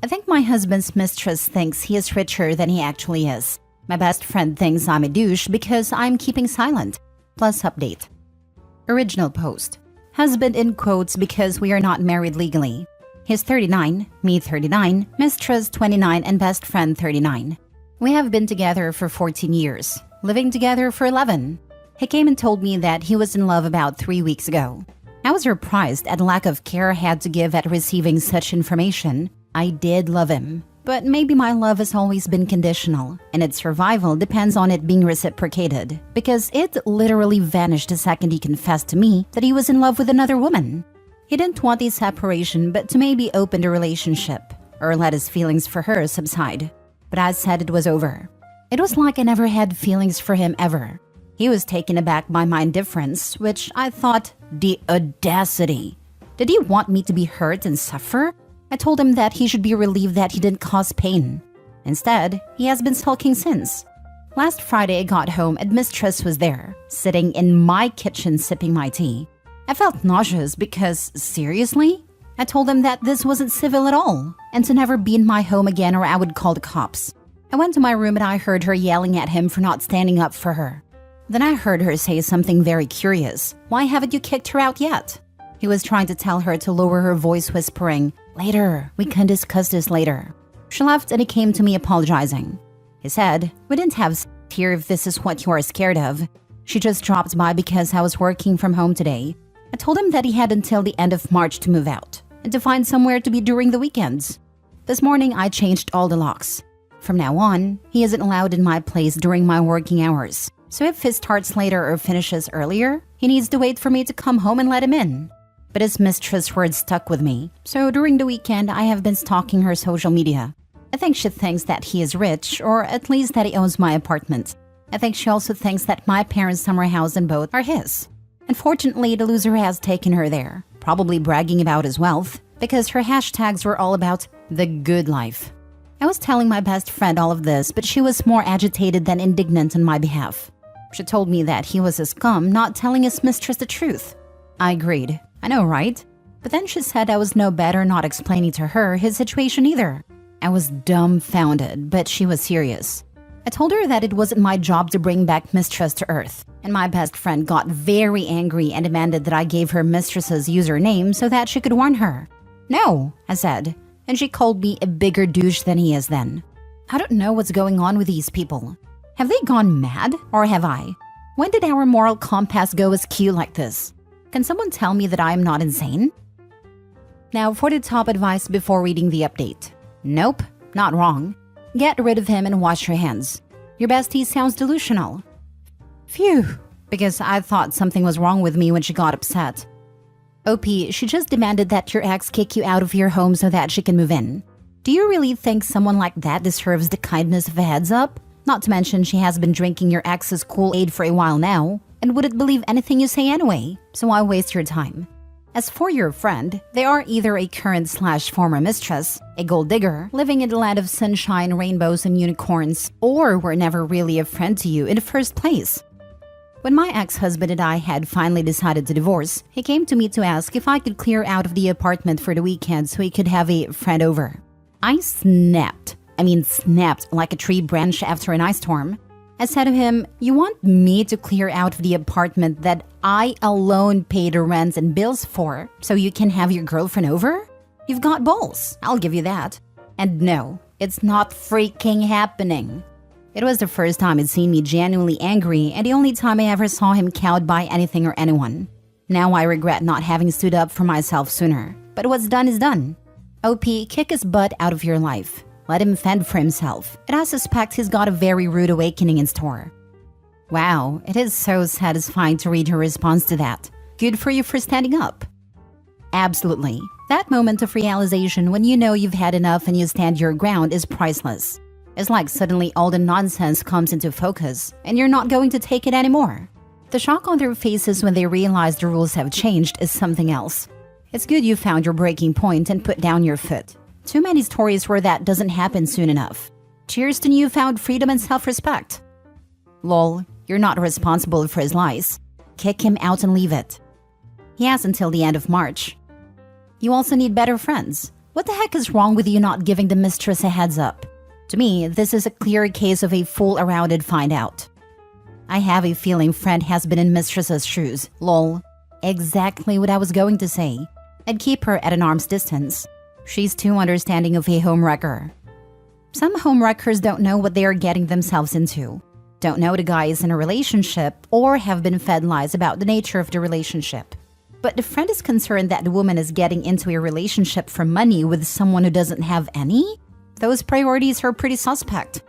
I think my husband's mistress thinks he is richer than he actually is. My best friend thinks I'm a douche because I'm keeping silent. Plus update. Original post. Husband in quotes because we are not married legally. He's 39, me 39, mistress 29, and best friend 39. We have been together for 14 years, living together for 11. He came and told me that he was in love about 3 weeks ago. I was surprised at the lack of care I had to give at receiving such information. I did love him, but maybe my love has always been conditional, and its survival depends on it being reciprocated, because it literally vanished the second he confessed to me that he was in love with another woman. He didn't want a separation, but to maybe open the relationship, or let his feelings for her subside. But I said it was over. It was like I never had feelings for him ever. He was taken aback by my indifference, which I thought, the audacity. Did he want me to be hurt and suffer? I told him that he should be relieved that he didn't cause pain. Instead, he has been sulking since. Last Friday I got home and mistress was there, sitting in my kitchen sipping my tea. I felt nauseous because, seriously? I told him that this wasn't civil at all, and to never be in my home again or I would call the cops. I went to my room and I heard her yelling at him for not standing up for her. Then I heard her say something very curious. Why haven't you kicked her out yet? He was trying to tell her to lower her voice, whispering, "Later, we can discuss this later." She left and he came to me apologizing. He said, "We didn't have here if this is what you are scared of. She just dropped by because I was working from home today." I told him that he had until the end of March to move out and to find somewhere to be during the weekends. This morning, I changed all the locks. From now on, he isn't allowed in my place during my working hours. So if he starts later or finishes earlier, he needs to wait for me to come home and let him in. But his mistress word stuck with me. So during the weekend, I have been stalking her social media. I think she thinks that he is rich, or at least that he owns my apartment. I think she also thinks that my parents' summer house and boat are his. Unfortunately, the loser has taken her there, probably bragging about his wealth, because her hashtags were all about the good life. I was telling my best friend all of this, but she was more agitated than indignant on my behalf. She told me that he was a scum, not telling his mistress the truth. I agreed. I know, right? But then she said I was no better not explaining to her his situation either. I was dumbfounded, but she was serious. I told her that it wasn't my job to bring back mistress to earth, and my best friend got very angry and demanded that I gave her mistress's username so that she could warn her. "No," I said, and she called me a bigger douche than he is then. I don't know what's going on with these people. Have they gone mad, or have I? When did our moral compass go askew like this? Can someone tell me that I am not insane? Now for the top advice before reading the update. Nope, not wrong. Get rid of him and wash your hands. Your bestie sounds delusional. Phew, because I thought something was wrong with me when she got upset. OP, she just demanded that your ex kick you out of your home so that she can move in. Do you really think someone like that deserves the kindness of a heads up? Not to mention she has been drinking your ex's Kool-Aid for a while now and wouldn't believe anything you say anyway, so why waste your time? As for your friend, they are either a current/former mistress, a gold digger, living in the land of sunshine, rainbows, and unicorns, or were never really a friend to you in the first place. When my ex-husband and I had finally decided to divorce, he came to me to ask if I could clear out of the apartment for the weekend so he could have a friend over. I snapped like a tree branch after an ice storm. I said to him, "You want me to clear out of the apartment that I alone pay the rent and bills for so you can have your girlfriend over? You've got balls, I'll give you that." And no, it's not freaking happening. It was the first time he'd seen me genuinely angry and the only time I ever saw him cowed by anything or anyone. Now I regret not having stood up for myself sooner, but what's done is done. OP, kick his butt out of your life. Let him fend for himself, and I suspect he's got a very rude awakening in store. Wow, it is so satisfying to read her response to that. Good for you for standing up. Absolutely. That moment of realization when you know you've had enough and you stand your ground is priceless. It's like suddenly all the nonsense comes into focus, and you're not going to take it anymore. The shock on their faces when they realize the rules have changed is something else. It's good you found your breaking point and put down your foot. Too many stories where that doesn't happen soon enough. Cheers to newfound freedom and self-respect. Lol, you're not responsible for his lies. Kick him out and leave it. He has until the end of March. You also need better friends. What the heck is wrong with you not giving the mistress a heads up? To me, this is a clear case of a full-arounded find out. I have a feeling friend has been in mistress's shoes. Lol. Exactly what I was going to say. I'd keep her at an arm's distance. She's too understanding of a homewrecker. Some homewreckers don't know what they are getting themselves into. Don't know the guy is in a relationship or have been fed lies about the nature of the relationship. But the friend is concerned that the woman is getting into a relationship for money with someone who doesn't have any? Those priorities are pretty suspect.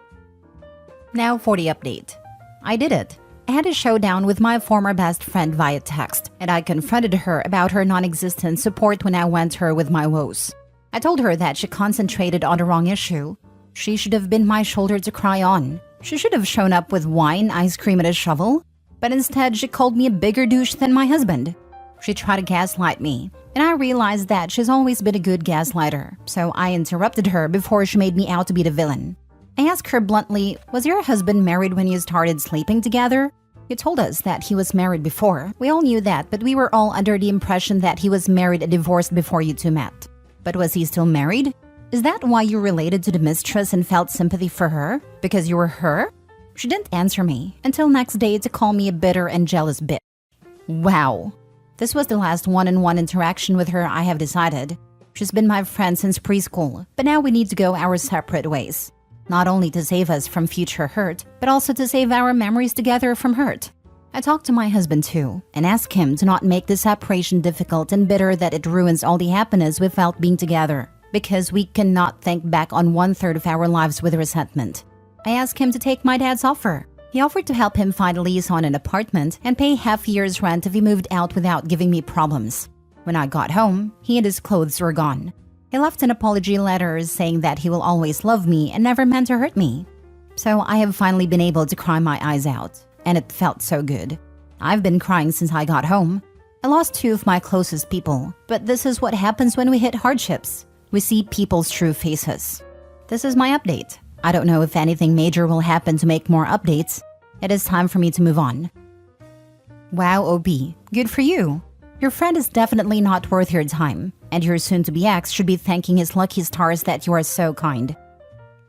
Now for the update. I did it. I had a showdown with my former best friend via text, and I confronted her about her non-existent support when I went to her with my woes. I told her that she concentrated on the wrong issue. She should have been my shoulder to cry on. She should have shown up with wine, ice cream, and a shovel. But instead, she called me a bigger douche than my husband. She tried to gaslight me, and I realized that she's always been a good gaslighter, so I interrupted her before she made me out to be the villain. I asked her bluntly, was your husband married when you started sleeping together? You told us that he was married before. We all knew that, but we were all under the impression that he was married and divorced before you two met. But was he still married? Is that why you related to the mistress and felt sympathy for her? Because you were her? She didn't answer me until next day to call me a bitter and jealous bitch. Wow. This was the last one-on-one interaction with her, I have decided. She's been my friend since preschool, but now we need to go our separate ways. Not only to save us from future hurt, but also to save our memories together from hurt. I talked to my husband too, and asked him to not make the separation difficult and bitter that it ruins all the happiness we felt being together, because we cannot think back on 1/3 of our lives with resentment. I asked him to take my dad's offer. He offered to help him find a lease on an apartment and pay half a year's rent if he moved out without giving me problems. When I got home, he and his clothes were gone. He left an apology letter saying that he will always love me and never meant to hurt me. So I have finally been able to cry my eyes out, and it felt so good. I've been crying since I got home. I lost 2 of my closest people, but this is what happens when we hit hardships. We see people's true faces. This is my update. I don't know if anything major will happen to make more updates. It is time for me to move on. Wow, OB, good for you. Your friend is definitely not worth your time, and your soon-to-be ex should be thanking his lucky stars that you are so kind.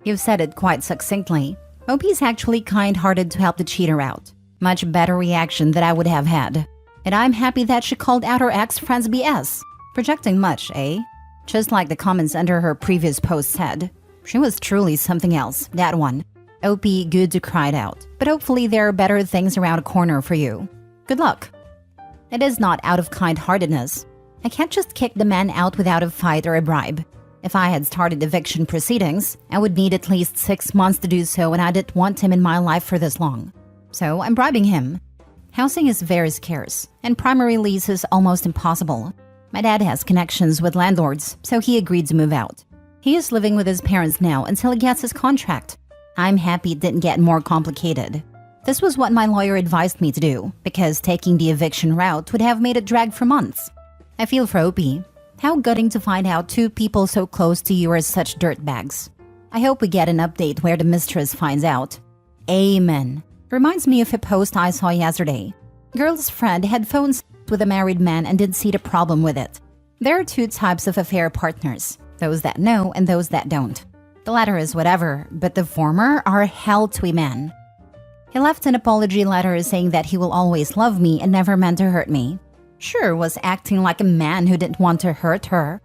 You've said it quite succinctly. OP is actually kind-hearted to help the cheater out. Much better reaction than I would have had. And I'm happy that she called out her ex-friend's BS. Projecting much, eh? Just like the comments under her previous post said. She was truly something else, that one. OP, good to cry it out. But hopefully there are better things around the corner for you. Good luck. It is not out of kind-heartedness. I can't just kick the man out without a fight or a bribe. If I had started eviction proceedings, I would need at least 6 months to do so, and I didn't want him in my life for this long. So I'm bribing him. Housing is very scarce, and primary lease is almost impossible. My dad has connections with landlords, so he agreed to move out. He is living with his parents now until he gets his contract. I'm happy it didn't get more complicated. This was what my lawyer advised me to do, because taking the eviction route would have made it drag for months. I feel for Opie. How gutting to find out 2 people so close to you are such dirtbags. I hope we get an update where the mistress finds out. Amen. Reminds me of a post I saw yesterday. Girl's friend had phone sex with a married man and didn't see the problem with it. There are 2 types of affair partners, those that know and those that don't. The latter is whatever, but the former are hell to a man. He left an apology letter saying that he will always love me and never meant to hurt me. Sure was acting like a man who didn't want to hurt her.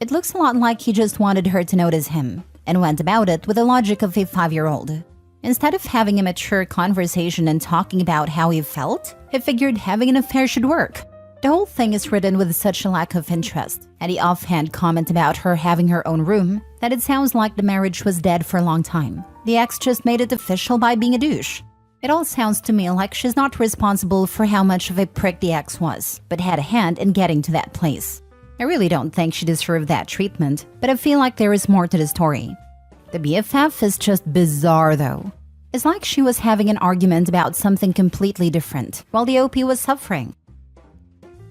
It looks a lot like he just wanted her to notice him, and went about it with the logic of a 5-year-old. Instead of having a mature conversation and talking about how he felt, he figured having an affair should work. The whole thing is written with such a lack of interest, and the offhand comment about her having her own room, that it sounds like the marriage was dead for a long time. The ex just made it official by being a douche. It all sounds to me like she's not responsible for how much of a prick the ex was, but had a hand in getting to that place. I really don't think she deserved that treatment, but I feel like there is more to the story. The BFF is just bizarre though. It's like she was having an argument about something completely different, while the OP was suffering.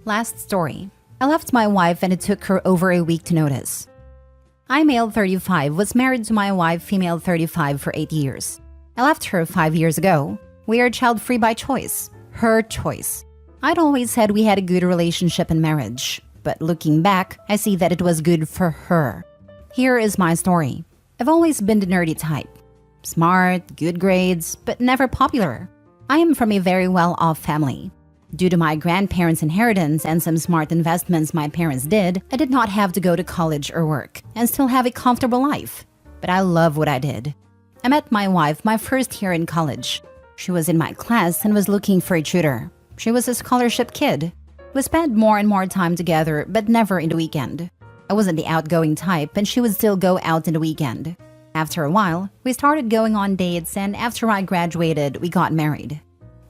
Last story. I left my wife and it took her over a week to notice. I, male 35, was married to my wife, female 35, for 8 years. I left her 5 years ago. We are child-free by choice. Her choice. I'd always said we had a good relationship and marriage. But looking back, I see that it was good for her. Here is my story. I've always been the nerdy type. Smart, good grades, but never popular. I am from a very well-off family. Due to my grandparents' inheritance and some smart investments my parents did, I did not have to go to college or work and still have a comfortable life. But I love what I did. I met my wife my first year in college. She was in my class and was looking for a tutor. She was a scholarship kid. We spent more and more time together, but never in the weekend. I wasn't the outgoing type, and she would still go out in the weekend. After a while, we started going on dates, and after I graduated, we got married.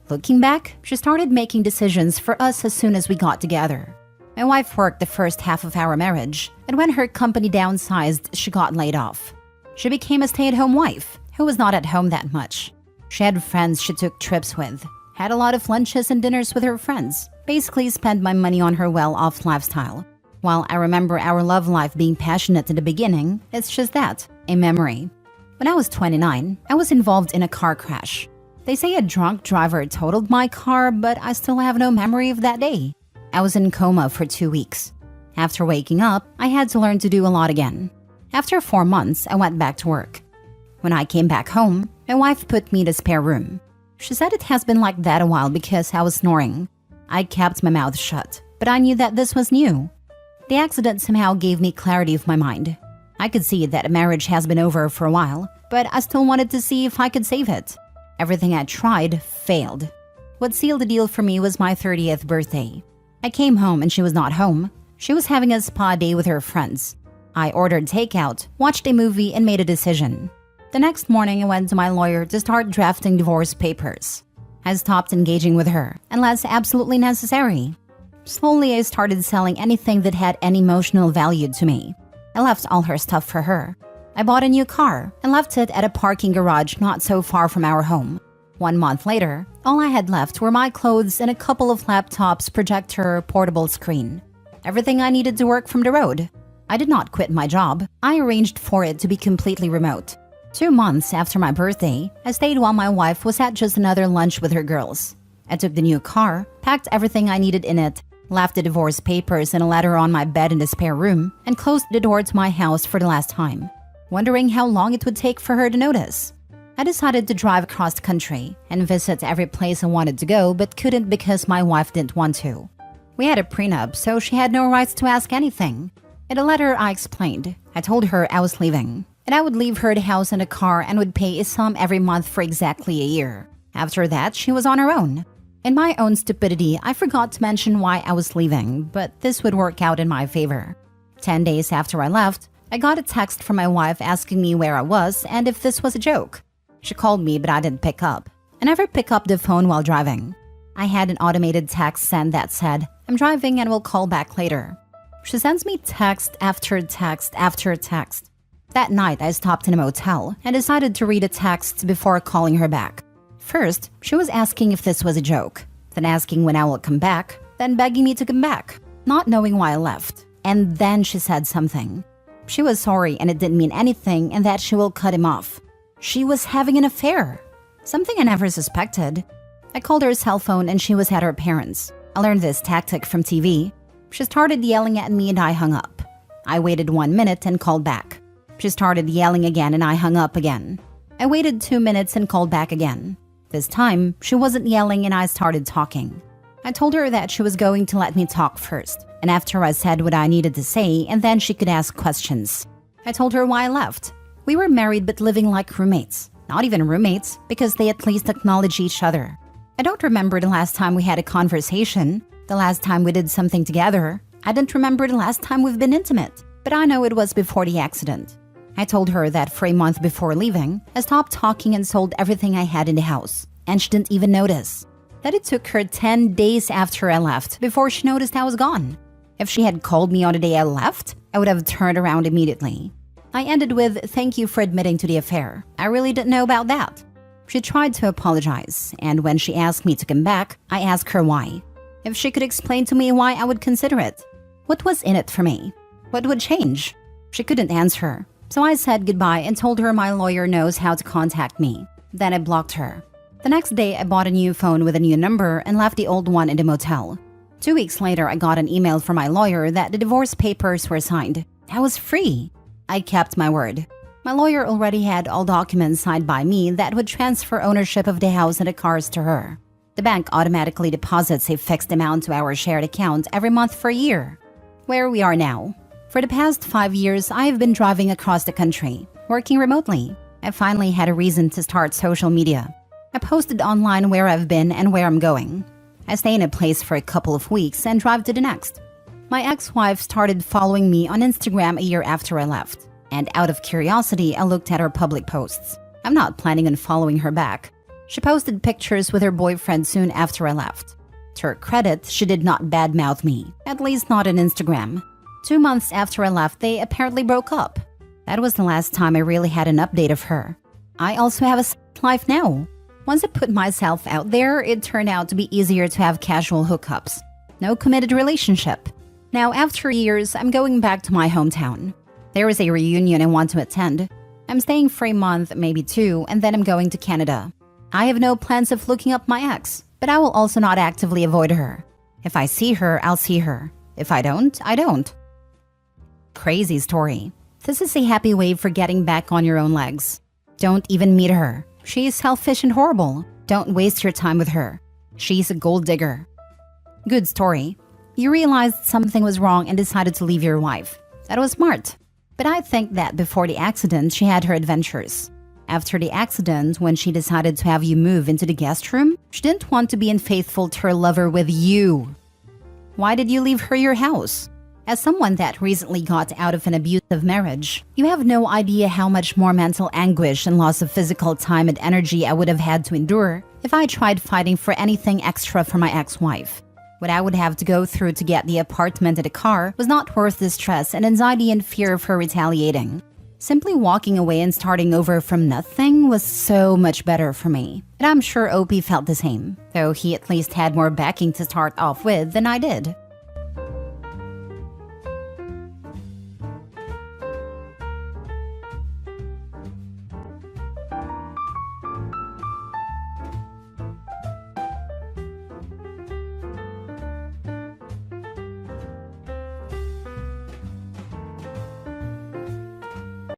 Looking back, she started making decisions for us as soon as we got together. My wife worked the first half of our marriage, and when her company downsized, she got laid off. She became a stay-at-home wife who was not at home that much. She had friends she took trips with, had a lot of lunches and dinners with her friends, basically spent my money on her well-off lifestyle. While I remember our love life being passionate in the beginning, it's just that, a memory. When I was 29, I was involved in a car crash. They say a drunk driver totaled my car, but I still have no memory of that day. I was in coma for 2 weeks. After waking up, I had to learn to do a lot again. After 4 months, I went back to work. When I came back home, my wife put me in the spare room. She said it has been like that a while because I was snoring. I kept my mouth shut, but I knew that this was new. The accident somehow gave me clarity of my mind. I could see that marriage has been over for a while, but I still wanted to see if I could save it. Everything I tried failed. What sealed the deal for me was my 30th birthday. I came home and she was not home. She was having a spa day with her friends. I ordered takeout, watched a movie, and made a decision. The next morning, I went to my lawyer to start drafting divorce papers. I stopped engaging with her unless absolutely necessary. Slowly, I started selling anything that had any emotional value to me. I left all her stuff for her. I bought a new car and left it at a parking garage not so far from our home. 1 month later, all I had left were my clothes and a couple of laptops, projector, portable screen. Everything I needed to work from the road. I did not quit my job. I arranged for it to be completely remote. 2 months after my birthday, I stayed while my wife was at just another lunch with her girls. I took the new car, packed everything I needed in it, left the divorce papers and a letter on my bed in the spare room, and closed the door to my house for the last time, wondering how long it would take for her to notice. I decided to drive across the country and visit every place I wanted to go but couldn't because my wife didn't want to. We had a prenup, so she had no rights to ask anything. In a letter, I explained. I told her I was leaving, and I would leave her the house and a car and would pay a sum every month for exactly a year. After that, she was on her own. In my own stupidity, I forgot to mention why I was leaving, but this would work out in my favor. 10 days after I left, I got a text from my wife asking me where I was and if this was a joke. She called me, but I didn't pick up. I never pick up the phone while driving. I had an automated text sent that said, "I'm driving and will call back later." She sends me text after text after text. That night, I stopped in a motel and decided to read the texts before calling her back. First, she was asking if this was a joke, then asking when I will come back, then begging me to come back, not knowing why I left. And then she said something. She was sorry and it didn't mean anything and that she will cut him off. She was having an affair, something I never suspected. I called her cell phone and she was at her parents'. I learned this tactic from TV. She started yelling at me and I hung up. I waited 1 minute and called back. She started yelling again and I hung up again. I waited 2 minutes and called back again. This time, she wasn't yelling and I started talking. I told her that she was going to let me talk first, and after I said what I needed to say, and then she could ask questions. I told her why I left. We were married but living like roommates. Not even roommates, because they at least acknowledge each other. I don't remember the last time we had a conversation, the last time we did something together. I don't remember the last time we've been intimate, but I know it was before the accident. I told her that for a month before leaving, I stopped talking and sold everything I had in the house, and she didn't even notice. That it took her 10 days after I left before she noticed I was gone. If she had called me on the day I left, I would have turned around immediately. I ended with, "Thank you for admitting to the affair. I really didn't know about that." She tried to apologize, and when she asked me to come back, I asked her why. If she could explain to me why I would consider it. What was in it for me? What would change? She couldn't answer. So I said goodbye and told her my lawyer knows how to contact me. Then I blocked her. The next day, I bought a new phone with a new number and left the old one in the motel. 2 weeks later, I got an email from my lawyer that the divorce papers were signed. I was free. I kept my word. My lawyer already had all documents signed by me that would transfer ownership of the house and the cars to her. The bank automatically deposits a fixed amount to our shared account every month for a year. Where we are now. For the past 5 years, I have been driving across the country, working remotely. I finally had a reason to start social media. I posted online where I've been and where I'm going. I stay in a place for a couple of weeks and drive to the next. My ex-wife started following me on Instagram a year after I left, and out of curiosity, I looked at her public posts. I'm not planning on following her back. She posted pictures with her boyfriend soon after I left. To her credit, she did not badmouth me, at least not on Instagram. 2 months after I left, they apparently broke up. That was the last time I really had an update of her. I also have a life now. Once I put myself out there, it turned out to be easier to have casual hookups. No committed relationship. Now, after years, I'm going back to my hometown. There is a reunion I want to attend. I'm staying for a month, maybe 2, and then I'm going to Canada. I have no plans of looking up my ex, but I will also not actively avoid her. If I see her, I'll see her. If I don't, I don't. Crazy story. This is a happy way for getting back on your own legs. Don't even meet her. She is selfish and horrible. Don't waste your time with her. She's a gold digger. Good story. You realized something was wrong and decided to leave your wife. That was smart. But I think that before the accident, she had her adventures. After the accident, when she decided to have you move into the guest room, she didn't want to be unfaithful to her lover with you. Why did you leave her your house? As someone that recently got out of an abusive marriage, you have no idea how much more mental anguish and loss of physical time and energy I would have had to endure if I tried fighting for anything extra for my ex-wife. What I would have to go through to get the apartment and a car was not worth the stress and anxiety and fear of her retaliating. Simply walking away and starting over from nothing was so much better for me. And I'm sure Opie felt the same, though he at least had more backing to start off with than I did.